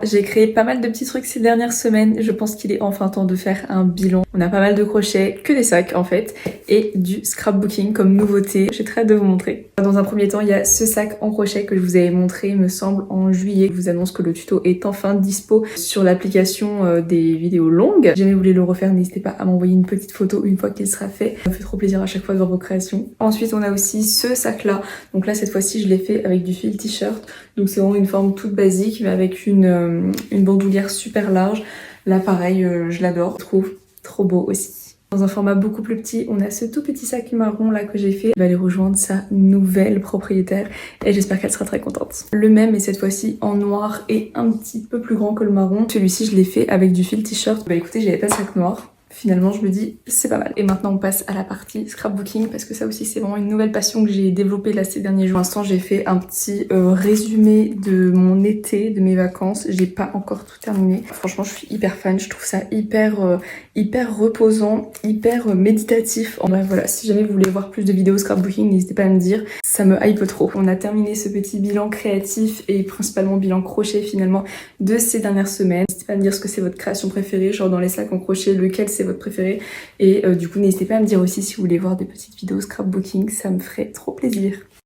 J'ai créé pas mal de petits trucs ces dernières semaines. Je pense qu'il est enfin temps de faire un bilan. On a pas mal de crochets, que des sacs en fait, et du scrapbooking comme nouveauté. J'ai très hâte de vous montrer. Dans un premier temps, il y a ce sac en crochet que je vous avais montré, il me semble, en juillet. Je vous annonce que le tuto est enfin dispo sur l'application des vidéos longues. Si jamais vous voulez le refaire, n'hésitez pas à m'envoyer une petite photo une fois qu'il sera fait. Ça me fait trop plaisir à chaque fois de voir vos créations. Ensuite, on a aussi ce sac là. Donc là, cette fois-ci, je l'ai fait avec du fil t-shirt. Donc c'est vraiment une forme toute basique, mais avec une bandoulière super large. Là, pareil, je l'adore. Je trouve trop beau aussi. Dans un format beaucoup plus petit, on a ce tout petit sac marron là que j'ai fait. Elle va aller rejoindre sa nouvelle propriétaire et j'espère qu'elle sera très contente. Le même, mais cette fois-ci en noir et un petit peu plus grand que le marron. Celui-ci, je l'ai fait avec du fil t-shirt. Bah écoutez, j'avais pas de sac noir. Finalement, je me dis, c'est pas mal. Et maintenant, on passe à la partie scrapbooking parce que ça aussi, c'est vraiment une nouvelle passion que j'ai développée là ces derniers jours. Pour l'instant, j'ai fait un petit résumé de mon été, de mes vacances. J'ai pas encore tout terminé. Franchement, je suis hyper fan. Je trouve ça hyper reposant, hyper méditatif. En bref, voilà, si jamais vous voulez voir plus de vidéos scrapbooking, n'hésitez pas à me dire. Ça me hype trop. On a terminé ce petit bilan créatif et principalement bilan crochet finalement de ces dernières semaines. N'hésitez pas à me dire ce que c'est votre création préférée, genre dans les sacs en crochet, lequel c'est votre préféré. Et du coup, n'hésitez pas à me dire aussi si vous voulez voir des petites vidéos scrapbooking, ça me ferait trop plaisir.